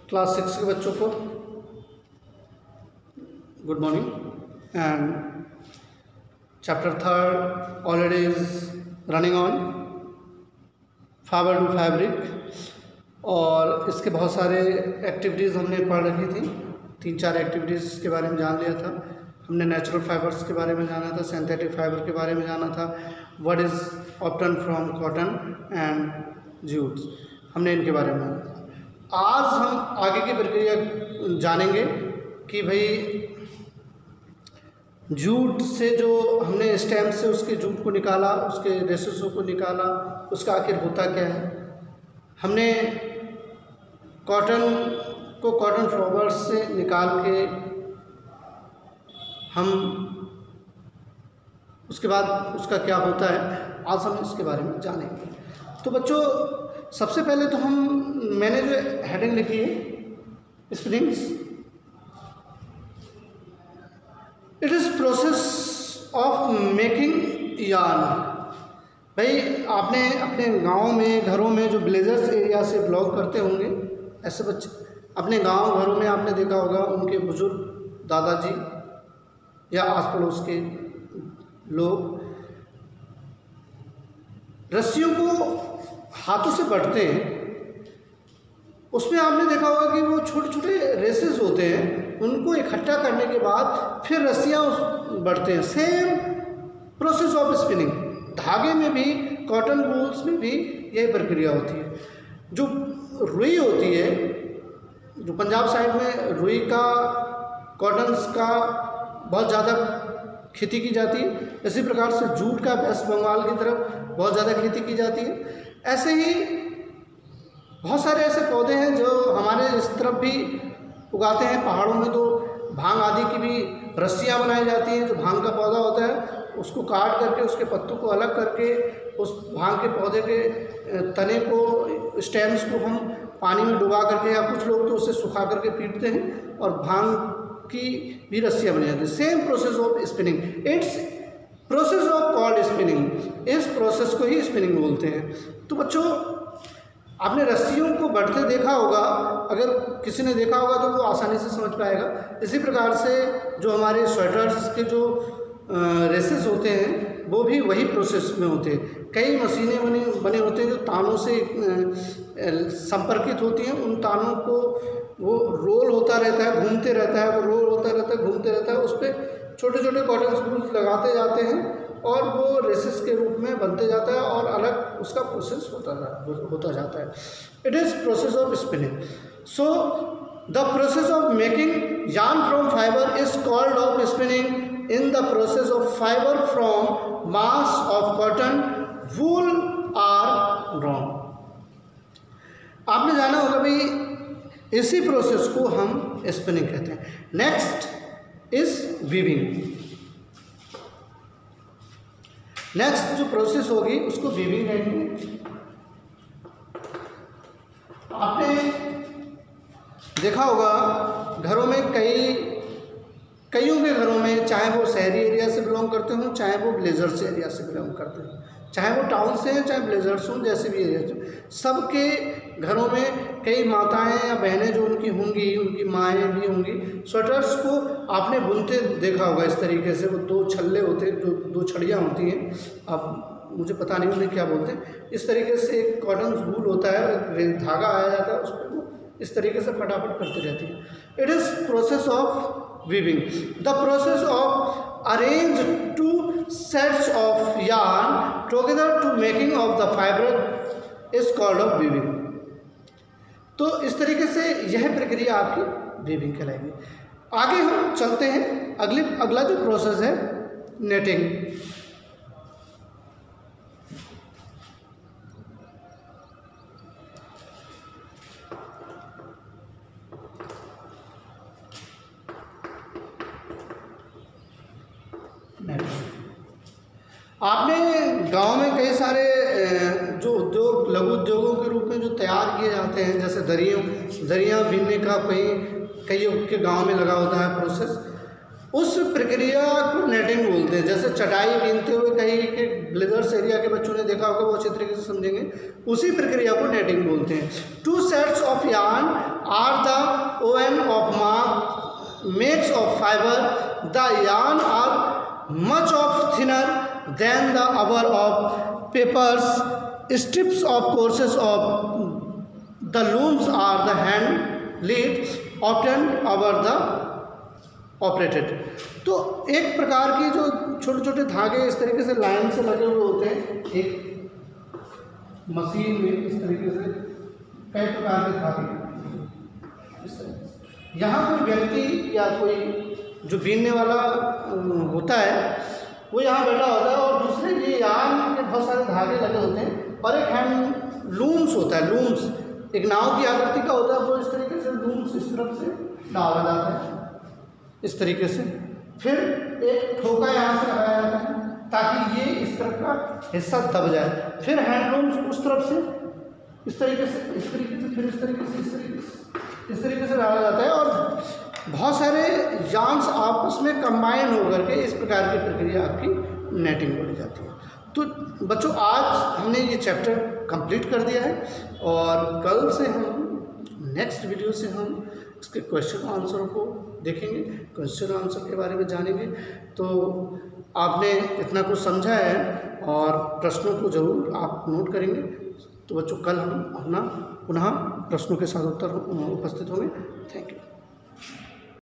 Class 6 के बच्चों को good morning and chapter 3 already is running on fibre to fabric और इसके बहुत सारे एक्टिविटीज़ हमने पढ़ रखी थी। 3-4 एक्टिविटीज़ के बारे में जान लिया था हमने। नेचुरल फाइबर्स के बारे में जाना था, सिंथेटिक फाइबर के बारे में जाना था, what is obtain from cotton and Jutes, हमने इनके बारे में जाना था। आज हम आगे की प्रक्रिया जानेंगे कि भाई जूट से जो हमने स्टेम से उसके जूट को निकाला, उसके रेसेसों को निकाला, उसका आखिर होता क्या है। हमने कॉटन को कॉटन फाइबर से निकाल के हम उसके बाद उसका क्या होता है, आज हम इसके बारे में जानेंगे। तो बच्चों सबसे पहले तो मैंने जो हेडिंग लिखी है springs, it is process of making yarn. भाई आपने अपने गांव में घरों में जो ब्लेजर्स एरिया से बिलोंग करते होंगे, ऐसे बच्चे अपने गांव घरों में आपने देखा होगा उनके बुजुर्ग दादाजी या आस पड़ोस के लोग रस्सियों को हाथों से बढ़ते हैं। उसमें आपने देखा होगा कि वो छोटे छोटे रेसेस होते हैं, उनको इकट्ठा करने के बाद फिर रस्सियाँ बढ़ते हैं। सेम प्रोसेस ऑफ स्पिनिंग, धागे में भी कॉटन वूल्स में भी यही प्रक्रिया होती है। जो रुई होती है, जो पंजाब साइड में रुई का कॉटन्स का बहुत ज़्यादा खेती की जाती है, इसी प्रकार से जूट का वेस्ट बंगाल की तरफ बहुत ज़्यादा खेती की जाती है। ऐसे ही बहुत सारे ऐसे पौधे हैं जो हमारे इस तरफ भी उगाते हैं। पहाड़ों में तो भांग आदि की भी रस्सियाँ बनाई जाती हैं। जो भांग का पौधा होता है उसको काट करके उसके पत्तों को अलग करके उस भांग के पौधे के तने को, स्टेम्स को हम पानी में डुबा करके, या कुछ लोग तो उसे सुखा करके पीटते हैं और भांग की भी रस्सियाँ बनी जाती हैं। Same process of spinning, it's process of called spinning. इस प्रोसेस को ही स्पिनिंग बोलते हैं। तो बच्चों आपने रस्सियों को बढ़ते देखा होगा, अगर किसी ने देखा होगा तो वो आसानी से समझ पाएगा। इसी प्रकार से जो हमारे स्वेटर्स के जो रेसेस होते हैं वो भी वही प्रोसेस में होते हैं। कई मशीनें बने होते हैं जो तानों से संपर्कित होती हैं। उन तानों को वो रोल होता रहता है, घूमते रहता है, वो रोल होता रहता है, घूमते रहता है, उस पर छोटे छोटे कॉटन स्क्रूज लगाते जाते हैं और वो रेसेस के रूप में बनते जाता है और अलग उसका प्रोसेस होता जाता है। It is process of spinning. So the process of making yarn from fibre is called of spinning. In the process of fibre from mass of cotton wool are drawn. आपने जाना होगा भाई इसी प्रोसेस को हम स्पिनिंग कहते हैं। Next is weaving. Next जो प्रोसेस होगी उसको वीविंग कहेंगे। आपने देखा होगा घरों में कईयों के घरों में, चाहे वो शहरी एरिया से बिलोंग करते हों, चाहे वो ब्लेजर्स एरिया से बिलोंग करते हों, चाहे वो टाउन से हैं, चाहे ब्लेजर्स हों, जैसे भी एरिया से, सबके घरों में कई माताएं या बहनें जो उनकी होंगी, उनकी माएँ भी होंगी, स्वेटर्स को आपने बुनते देखा होगा इस तरीके से। वो 2 छल्ले होते हैं, जो 2 छड़ियाँ होती हैं, अब मुझे पता नहीं उन्हें क्या बोलते हैं। इस तरीके से एक कॉटन वूल होता है, धागा आया जाता है, उस पर वो इस तरीके से फटाफट करती रहती है। It is process of weaving. The process of arrange 2 sets of yarn together to making of the fibre is called of weaving. तो इस तरीके से यह प्रक्रिया आपकी वीविंग कहलाएगी। आगे हम चलते हैं, अगला जो प्रोसेस है नेटिंग। आपने गांव में कई सारे जो उद्योग, लघु उद्योगों के रूप में जो तैयार किए जाते हैं, जैसे दरियाँ बीनने का कईयों के गांव में लगा होता है प्रोसेस। उस प्रक्रिया को नेटिंग बोलते हैं। जैसे चटाई बीनते हुए कहीं के ब्लेजर्स एरिया के बच्चों ने देखा होगा, वो अच्छी तरीके से समझेंगे, उसी प्रक्रिया को नेटिंग बोलते हैं। 2 sets of yarn are the woven of makes of fiber. The yarn are much of thinner than the other of papers. Strips of courses of the looms are the hand lead often over the operated. तो एक प्रकार की जो छोटे छोटे धागे इस तरीके से लाइन से लगे हुए होते हैं एक मशीन में, इस तरीके से कई प्रकार के धागे इस तरीके से। यहाँ कोई व्यक्ति या कोई जो बीनने वाला होता है वो यहाँ बैठा होता है, और दूसरे ये यार्न के बहुत सारे धागे लगे होते हैं, और एक हैंड लूम्स होता है। लूम्स एक नाव की आकृति का होता है, वो इस तरीके से लूम्स इस तरफ से डाला जाता है इस तरीके से। फिर एक ठोका यहाँ से लगाया जाता है ताकि ये इस तरफ का हिस्सा दब जाए। फिर हैंडलूम्स उस तरफ से इस तरीके से, इस तरीके से, फिर इस तरीके से, इस तरीके से डाला जाता है, और बहुत सारे यार्न्स आपस में कंबाइन होकर के इस प्रकार की प्रक्रिया आपकी नेटिंग बोली जाती है। तो बच्चों, आज हमने ये चैप्टर कंप्लीट कर दिया है, और कल से हम नेक्स्ट वीडियो से हम इसके क्वेश्चन आंसरों को देखेंगे, क्वेश्चन आंसर के बारे में जानेंगे। तो आपने इतना कुछ समझा है और प्रश्नों को ज़रूर आप नोट करेंगे। तो बच्चों, कल हम अपना पुनः प्रश्नों के साथ उत्तर उपस्थित होंगे। Thank you.